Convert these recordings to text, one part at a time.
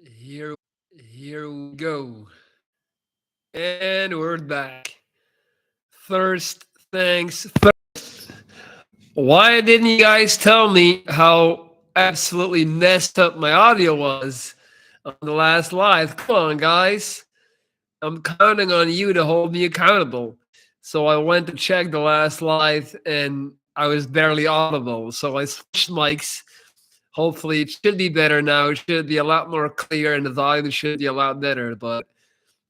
Here, here we go, and we're back. First things first. Why didn't you guys tell me how absolutely messed up my audio was on the last live? Come on, guys. I'm counting on you to hold me accountable. So I went to check the last live, and I was barely audible. So I switched mics. Hopefully, it should be better now. It should be a lot more clear, and the volume should be a lot better. But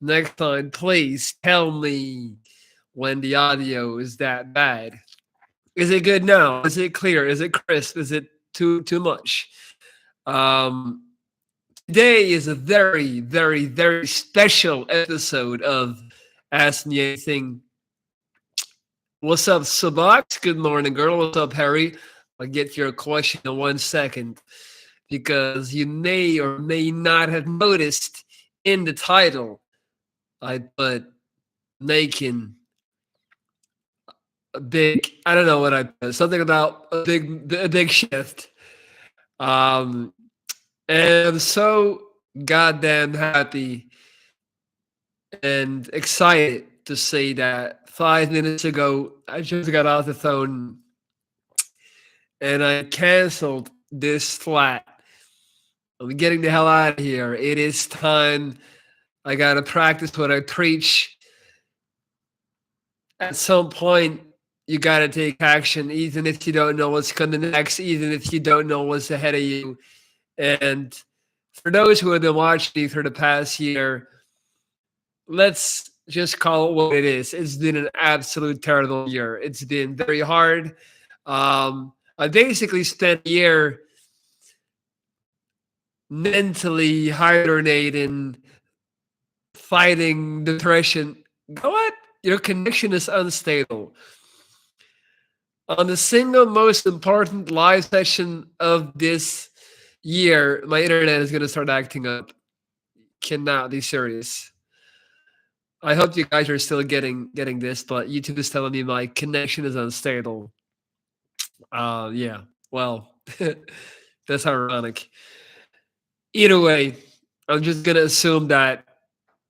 next time, please tell me when the audio is that bad. Is it good now? Is it clear? Is it crisp? Is it too much? Um, Today is a very, very, very special episode of Ask Me Anything. What's up, Subox? Good morning, girl. What's up, Harry? I'll get your question in 1 second because you may or may not have noticed in the title I put making a big, I don't know what I put, something about a big shift. Um, and I'm so goddamn happy and excited to say that 5 minutes ago, I just got off the phone and I canceled this flat. I'm getting the hell out of here. It is time. I got to practice what I preach. At some point, you got to take action, even if you don't know what's coming next, even if you don't know what's ahead of you. And for those who have been watching me for the past year, let's just call it what it is. It's been an absolute terrible year. It's been very hard. I basically spent a year mentally hibernating, fighting depression. What? Your connection is unstable. On the single most important live session of this year, my internet is going to start acting up. Cannot be serious. I hope you guys are still getting this, but YouTube is telling me my connection is unstable. Yeah. Well, that's ironic. Either way, I'm just gonna assume that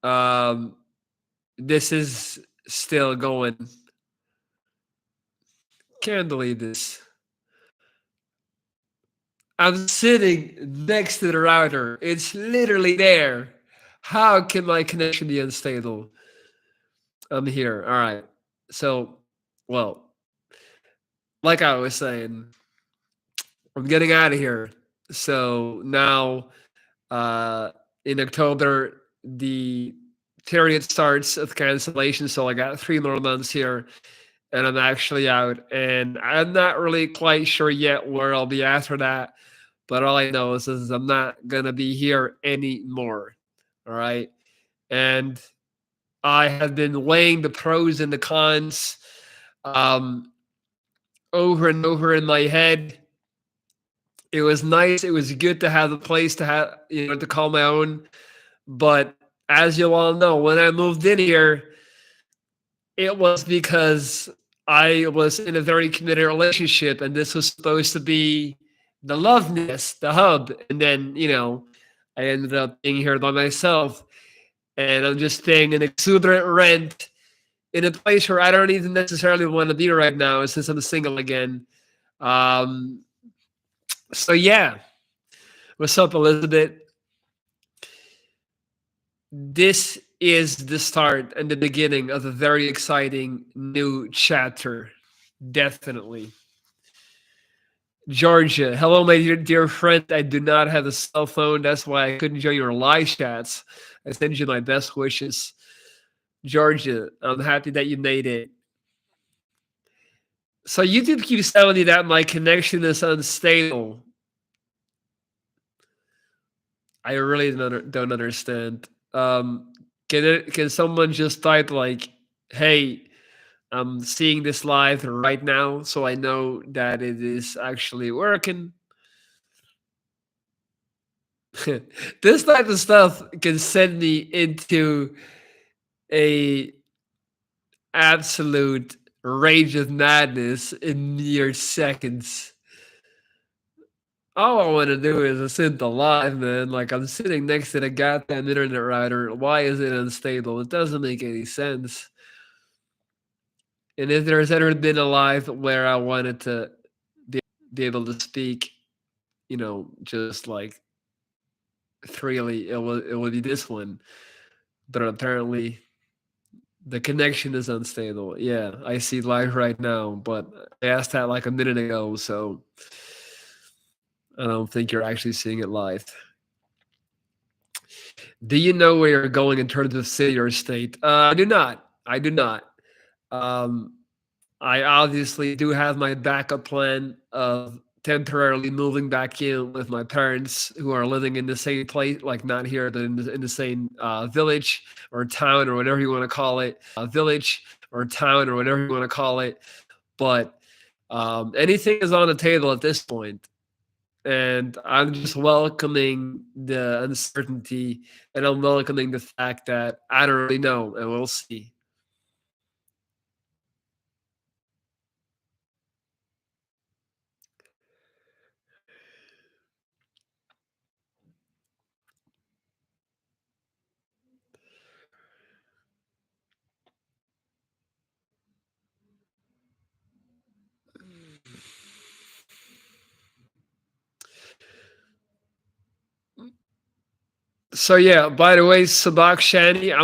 um, this is still going. Can't believe this. I'm sitting next to the router. It's literally there. How can my connection be unstable? I'm here. All right. So, well, like I was saying, I'm getting out of here. So now, uh, in October, the period starts of cancellation. So I got 3 more months here, and I'm actually out. And I'm not really quite sure yet where I'll be after that. But all I know is I'm not gonna be here anymore. All right. And I have been weighing the pros and the cons um, over and over in my head. It was nice. It was good to have a place to have, to call my own. But as you all know, when I moved in here, it was because I was in a very committed relationship, and this was supposed to be the love nest, the hub. And then, I ended up being here by myself, and I'm just paying an exuberant rent in a place where I don't even necessarily want to be right now since I'm single again. Um, so yeah, what's up, Elizabeth? This is the start and the beginning of a very exciting new chapter. Definitely. Georgia, hello, my dear friend. I do not have a cell phone. That's why I couldn't join your live chats. I send you my best wishes. Georgia, I'm happy that you made it. So YouTube keeps telling me that my connection is unstable. I really don't understand. Can someone just type like, "Hey, I'm seeing this live right now, so I know that it is actually working." This type of stuff can send me into a absolute rage of madness in mere seconds. All I want to do is a synth alive, man. Like I'm sitting next to the goddamn internet router. Why is it unstable? It doesn't make any sense. And if there's ever been a live where I wanted to be able to speak, just like freely, it would be this one. But apparently the connection is unstable. Yeah, I see live right now, but I asked that like a minute ago, so I don't think you're actually seeing it live. Do you know where you're going in terms of city or state? I do not. I do not. Um, I obviously do have my backup plan of temporarily moving back in with my parents who are living in the same place, like not here, but in the same village or town or whatever you want to call it, village or town or whatever you want to call it. But anything is on the table at this point, and I'm just welcoming the uncertainty, and I'm welcoming the fact that I don't really know, and we'll see. So yeah, by the way, Sabak Shani,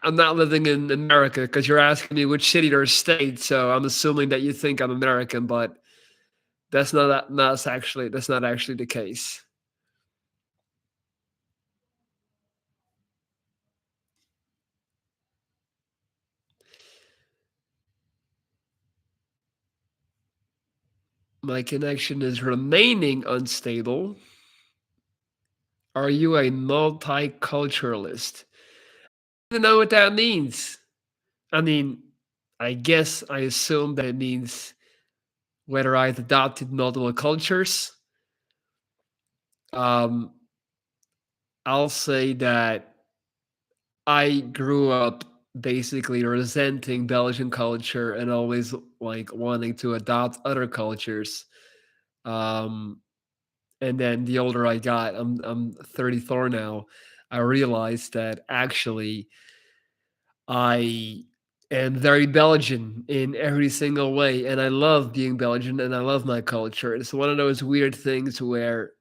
I'm not living in America because you're asking me which city or state. So I'm assuming that you think I'm American, but that's not actually the case. My connection is remaining unstable. Are you a multiculturalist? I don't know what that means. I mean, I guess I assume that it means whether I've adopted multiple cultures. Um, I'll say that I grew up basically resenting Belgian culture and always like wanting to adopt other cultures. Um, and then the older I got, I'm 34 now. I realized that actually I am very Belgian in every single way, and I love being Belgian and I love my culture. It's one of those weird things where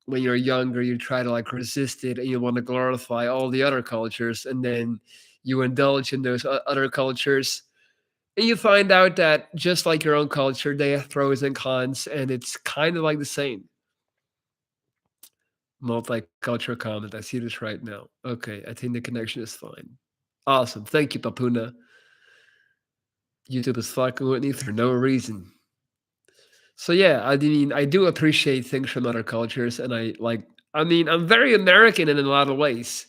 when you're younger, you try to like resist it and you want to glorify all the other cultures, and then you indulge in those other cultures. And you find out that just like your own culture, they have pros and cons, and it's kind of like the same. Multicultural comment. I see this right now. Okay, I think the connection is fine. Awesome. Thank you, Papuna. YouTube is fucking with me for no reason. So yeah, I mean, I do appreciate things from other cultures, and I like. I mean, I'm very American in a lot of ways.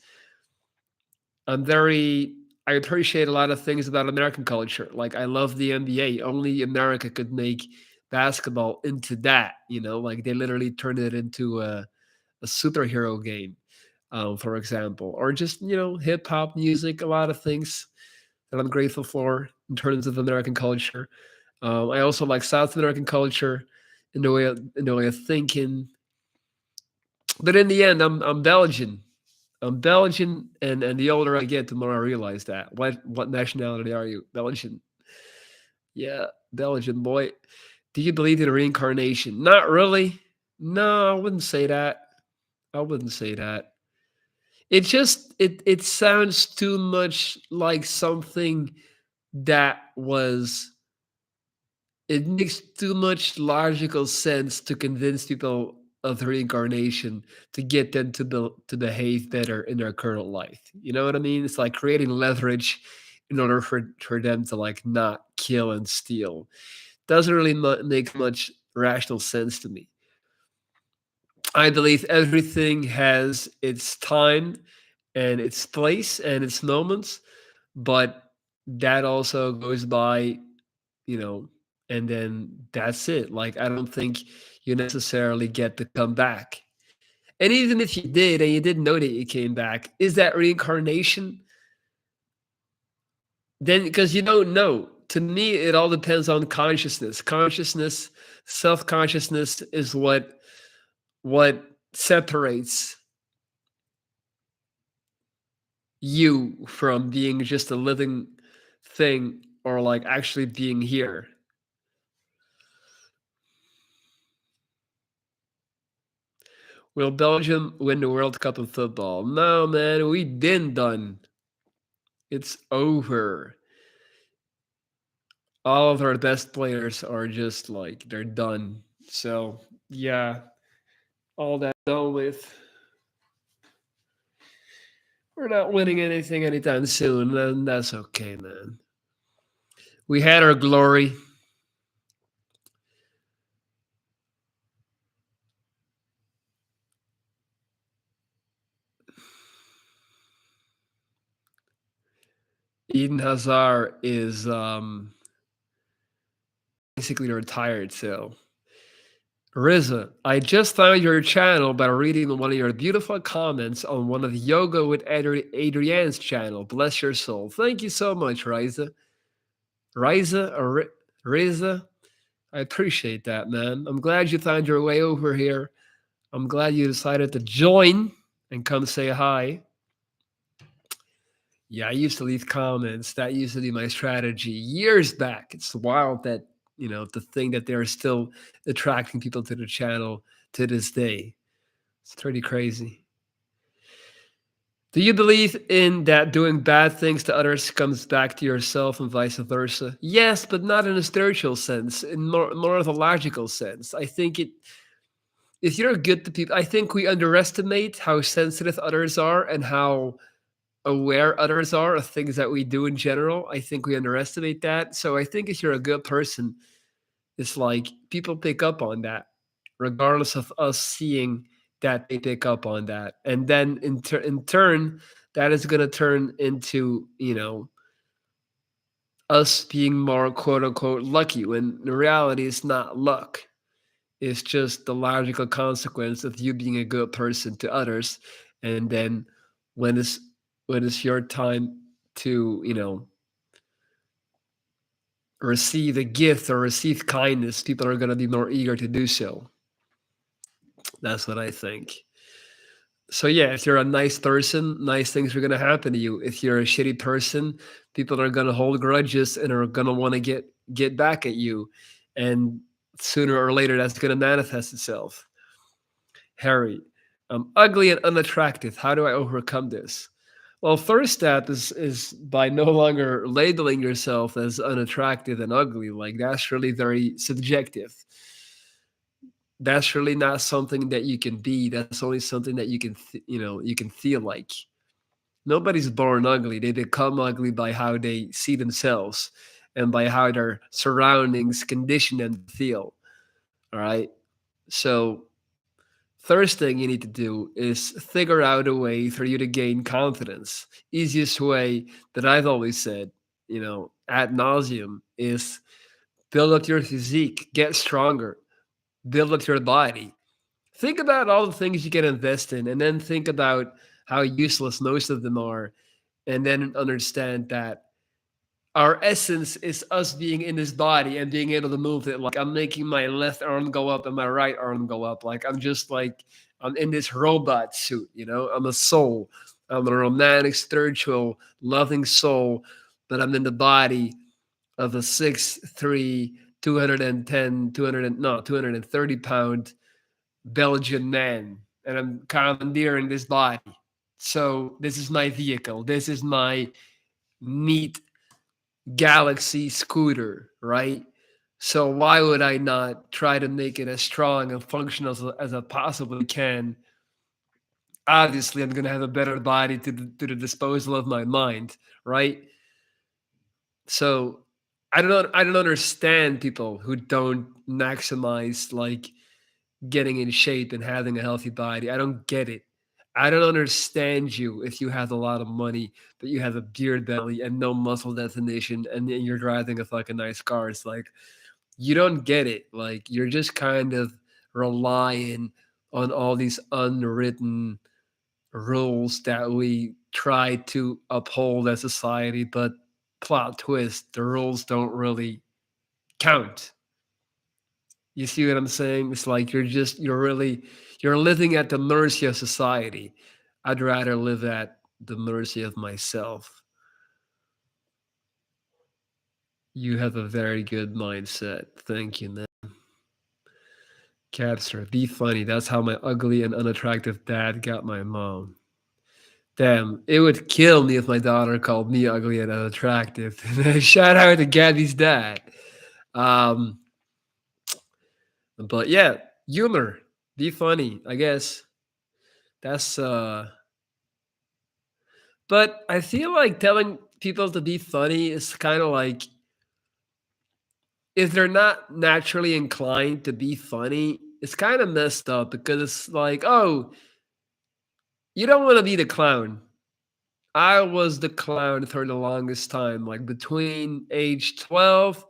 I'm very. I appreciate a lot of things about American culture. Like, I love the NBA. Only America could make basketball into that. Like they literally turned it into a superhero game, for example, or just hip hop music. A lot of things that I'm grateful for in terms of American culture. I also like South American culture in the way of thinking. But in the end, I'm Belgian. I'm Belgian, and the older I get, the more I realize that. What nationality are you? Belgian. Yeah, Belgian boy. Do you believe in reincarnation? Not really. No, I wouldn't say that. I wouldn't say that. It sounds too much like something that was it makes too much logical sense to convince people of reincarnation to get them to behave better in their current life. You know what I mean? It's like creating leverage in order for them to like not kill and steal. Doesn't really make much rational sense to me. I believe everything has its time and its place and its moments, but that also goes by, you know, and then that's it. Like, I don't think you necessarily get to come back. And even if you did and you didn't know that you came back, is that reincarnation? Then, because you don't know. To me, it all depends on consciousness. Consciousness, self consciousness is what. what separates you from being just a living thing or like actually being here. Will Belgium win the World Cup of football? No, man, we been done. It's over. All of our best players are just like they're done. So yeah, all that done with. We're not winning anything anytime soon, and that's okay, man. We had our glory. Eden Hazard is basically retired, so Riza, I just found your channel by reading one of your beautiful comments on one of Yoga with Adrienne's channel. Bless your soul. Thank you so much, Riza. Riza or Riza? I appreciate that, man. I'm glad you found your way over here. I'm glad you decided to join and come say hi. Yeah, I used to leave comments. That used to be my strategy years back. It's wild that, to think that they're still attracting people to the channel to this day. It's pretty crazy. Do you believe in that doing bad things to others comes back to yourself and vice versa? Yes, but not in a spiritual sense, in more of a logical sense. I think if you're good to people, I think we underestimate how sensitive others are and how aware others are of things that we do in general. I think we underestimate that. So I think if you're a good person, it's like people pick up on that, regardless of us seeing that they pick up on that. And then in turn, that is going to turn into, us being more quote unquote lucky when in reality it's not luck. It's just the logical consequence of you being a good person to others. And then when it's when it's your time to, receive a gift or receive kindness, people are going to be more eager to do so. That's what I think. So yeah, if you're a nice person, nice things are going to happen to you. If you're a shitty person, people are going to hold grudges and are going to want to get back at you, and sooner or later that's going to manifest itself. Harry, I'm ugly and unattractive. How do I overcome this? Well, first step is by no longer labeling yourself as unattractive and ugly. Like that's really very subjective. That's really not something that you can be. That's only something that you can feel like. Nobody's born ugly. They become ugly by how they see themselves and by how their surroundings condition them to feel. All right. So first thing you need to do is figure out a way for you to gain confidence. Easiest way that I've always said, ad nauseum, is build up your physique, get stronger, build up your body. Think about all the things you can invest in, and then think about how useless most of them are, and then understand that our essence is us being in this body and being able to move it. Like I'm making my left arm go up and my right arm go up. Like I'm just like I'm in this robot suit, I'm a soul. I'm a romantic, spiritual, loving soul, but I'm in the body of a 6'3", 210, 200, no, 230 pound Belgian man. And I'm commandeering this body. So this is my vehicle. This is my neat Galaxy scooter, right? So why would I not try to make it as strong and functional as I possibly can? Obviously, I'm going to have a better body to the disposal of my mind, right? So I don't understand people who don't maximize like getting in shape and having a healthy body. I don't get it. I don't understand you if you have a lot of money, but you have a beard belly and no muscle definition, and then you're driving a fucking nice car. It's like you don't get it. Like you're just kind of relying on all these unwritten rules that we try to uphold as society, but plot twist, the rules don't really count. You see what I'm saying? It's like you're living at the mercy of society. I'd rather live at the mercy of myself. You have a very good mindset. Thank you, man. Capster, be funny. That's how my ugly and unattractive dad got my mom. Damn, it would kill me if my daughter called me ugly and unattractive. Shout out to Gabby's dad. Um, but yeah, humor, be funny. I guess that's. But I feel like telling people to be funny is kind of like if they're not naturally inclined to be funny, it's kind of messed up because it's like, oh, you don't want to be the clown. I was the clown for the longest time. Like between age 12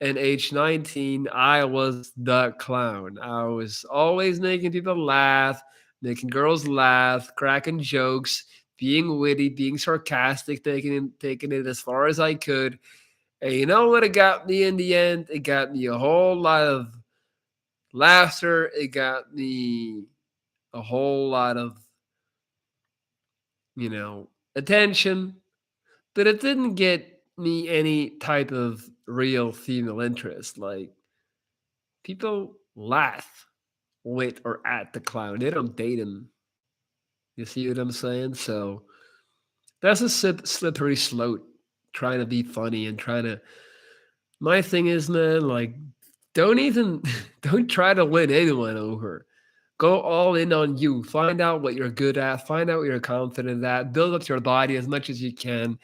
and age 19, I was the clown. I was always making people laugh, making girls laugh, cracking jokes, being witty, being sarcastic, taking it as far as I could. And you know what it got me in the end? It got me a whole lot of laughter. It got me a whole lot of, attention, but it didn't get me any type of real female interest. Like people laugh with or at the clown. They don't date him. You see what I'm saying? So that's a slippery slope. Trying to be funny and trying to. My thing is, man, like, don't even don't try to win anyone over. Go all in on you. Find out what you're good at. Find out what you're confident at. Build up your body as much as you can,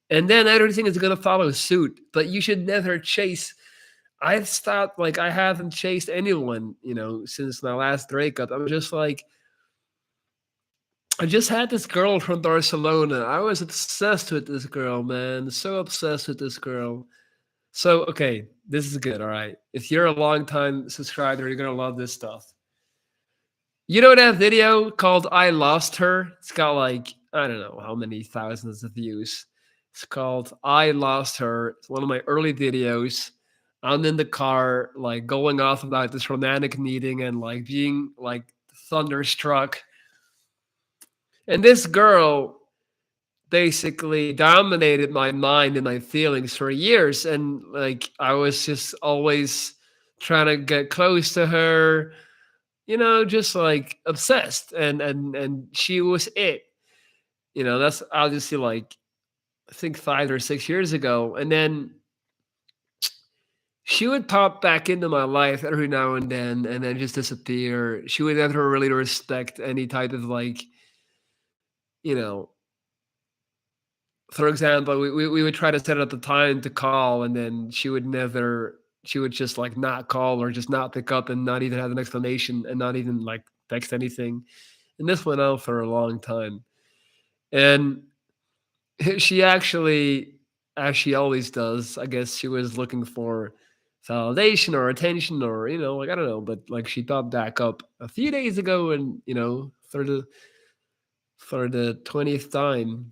and then everything is gonna follow suit. But you should never chase. I've stopped. Like I haven't chased anyone, since my last breakup. I'm just like, I just had this girl from Barcelona. I was obsessed with this girl, man. So obsessed with this girl. So, okay, this is good. All right. If you're a long time subscriber, you're going to love this stuff. You know that video called I Lost Her? It's got like, I don't know how many thousands of views. It's called I Lost Her. It's one of my early videos. I'm in the car, like going off about this romantic meeting and like being like thunderstruck. And this girl basically dominated my mind and my feelings for years. And like I was just always trying to get close to her, just like obsessed. And she was it. That's obviously like I think 5 or 6 years ago. And then she would pop back into my life every now and then just disappear. She would never really respect any type of like, you know, for example, we would try to set up the time to call, and then she would just like not call or just not pick up and not even have an explanation and not even like text anything. And this went on for a long time. And she actually, as she always does, I guess she was looking for validation or attention or, like I don't know, but like she popped back up a few days ago and, for the 20th time.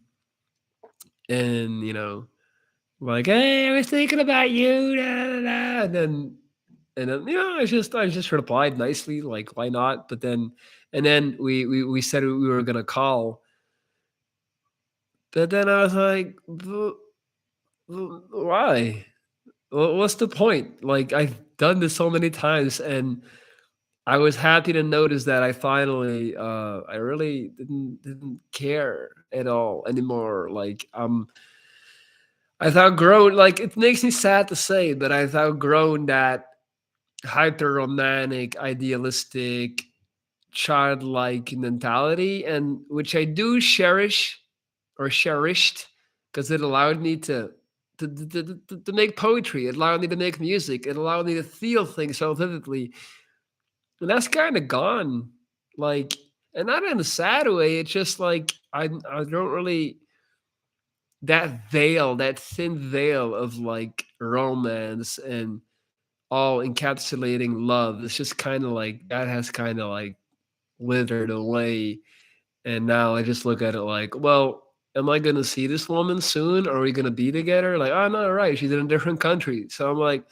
And, like, "Hey, I was thinking about you, da, da, da," and then, I just replied nicely, like, "Why not?" But then and then we said we were gonna call, but then I was like, Why? What's the point?" Like, I've done this so many times, and I was happy to notice that I really didn't care at all anymore, like, I've outgrown like, it makes me sad to say, but I've outgrown that hyper romantic, idealistic, childlike mentality, and which I do cherish or cherished because it allowed me to make poetry. It allowed me to make music. It allowed me to feel things so vividly. And that's kind of gone. Like, and not in a sad way. It's just like I don't really that veil, that thin veil of like romance and all encapsulating love. It's just kind of like that has kind of like withered away. And now I just look at it like, well, am I gonna see this woman soon? Are we gonna be together? Like, oh no, right, she's in a different country. So I'm like,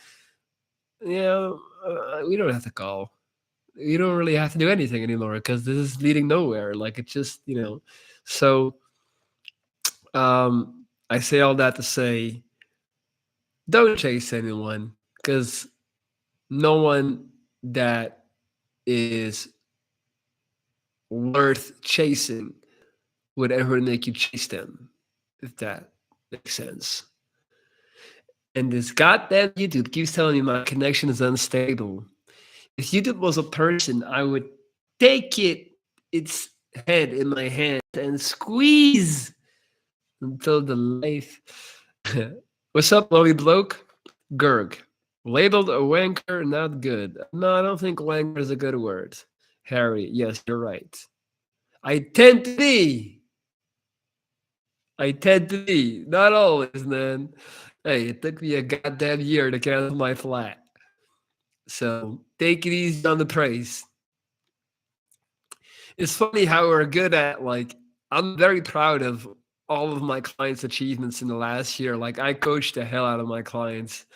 Yeah, we don't have to call. You don't really have to do anything anymore because this is leading nowhere. Like it's just So I say all that to say, don't chase anyone because no one that is worth chasing would ever make you chase them, if that makes sense. And this goddamn YouTube keeps telling me my connection is unstable. If YouTube was a person, I would take its head in my hand and squeeze until the life. What's up, Lolly Bloke? Gerg. Labeled a wanker, not good. No, I don't think wanker is a good word. Harry, yes, you're right. I tend to be. I tend to be. Not always, man. Hey, it took me a goddamn year to cancel my flat. So take it easy on the praise. It's funny how we're good at, like, I'm very proud of all of my clients' achievements in the last year. Like, I coached the hell out of my clients,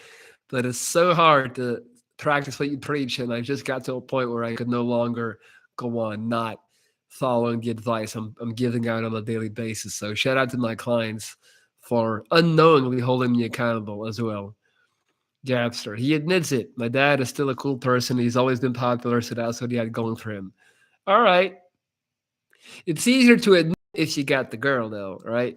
but it's so hard to practice what you preach. And I just got to a point where I could no longer go on not following the advice I'm giving out on a daily basis. So shout out to my clients for unknowingly holding me accountable as well. Gapster, he admits it. My dad is still a cool person. He's always been popular, so that's what he had going for him. All right. It's easier to admit if you got the girl, though, right?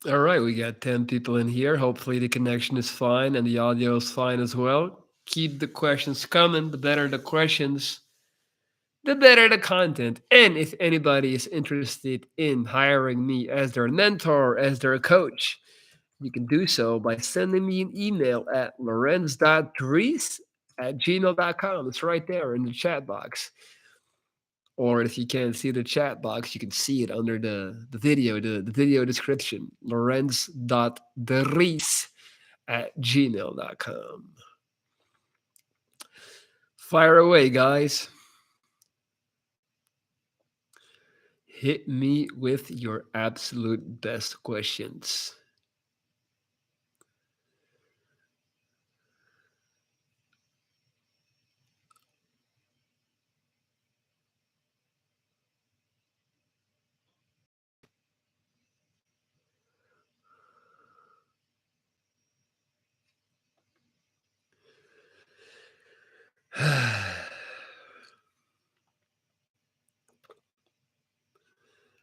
All right, we got 10 people in here. Hopefully, the connection is fine and the audio is fine as well. Keep the questions coming. The better the questions, the better the content. And if anybody is interested in hiring me as their mentor, as their coach, you can do so by sending me an email at lorenz.dries@gmail.com. It's right there in the chat box. Or if you can't see the chat box, you can see it under the video, the video description. Lorenz.dries@gmail.com. Fire away, guys. Hit me with your absolute best questions.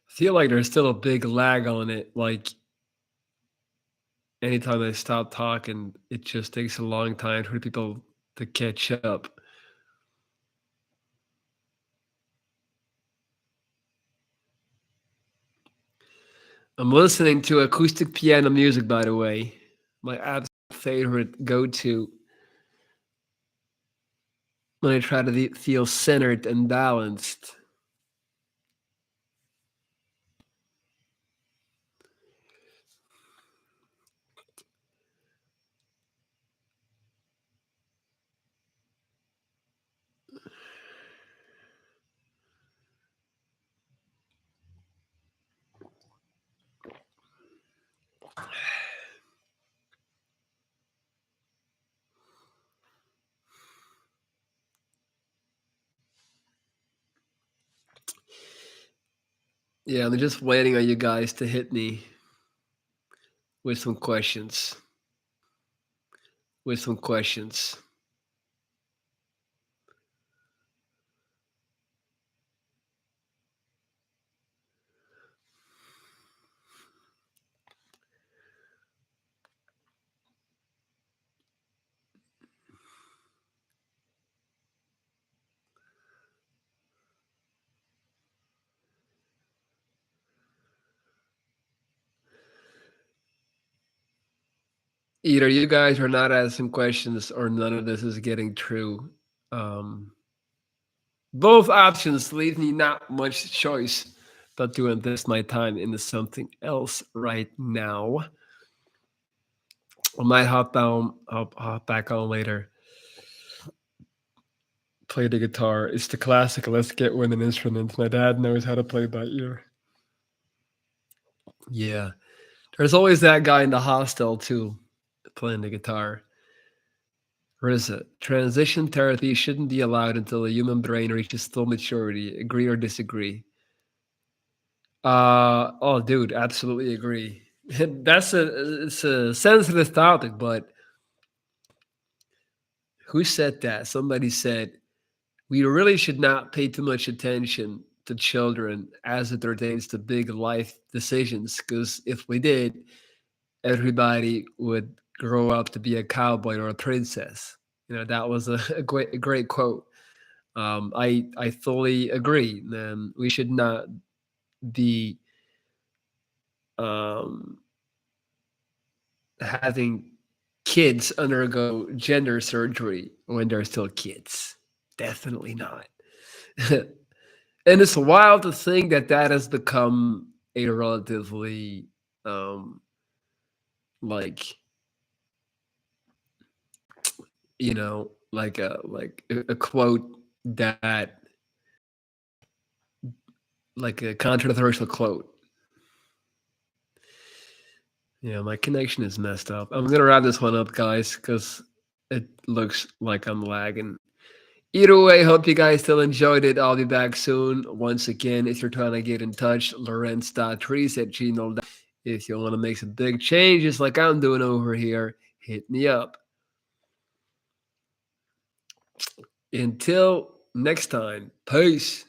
Feel like there's still a big lag on it. Like anytime I stop talking, it just takes a long time for people to catch up. I'm listening to acoustic piano music, by the way. My absolute favorite go to when I try to feel centered and balanced. Yeah, I'm just waiting on you guys to hit me with some questions. With some questions. Either you guys are not asking questions or none of this is getting true. Um, Both options leave me not much choice but to invest my time into something else right now. I might hop back on later. Play the guitar. It's the classic let's get with an instrument. My dad knows how to play by ear. Yeah. There's always that guy in the hostel too, playing the guitar. Risa, transition therapy shouldn't be allowed until the human brain reaches full maturity. Agree or disagree? Oh, dude, absolutely agree. It's a sensitive topic, but who said that? Somebody said we really should not pay too much attention to children as it pertains to big life decisions, because if we did, everybody would grow up to be a cowboy or a princess. That was a great quote. I fully agree. We should not be um, having kids undergo gender surgery when they're still kids. Definitely not. And it's wild to think that that has become a relatively um, like like a quote that like a controversial quote. Yeah, my connection is messed up. I'm gonna wrap this one up, guys, because it looks like I'm lagging. Either way, hope you guys still enjoyed it. I'll be back soon. Once again, if you're trying to get in touch, Lorenz.trees@gmail.com. If you want to make some big changes like I'm doing over here, hit me up. Until next time, peace.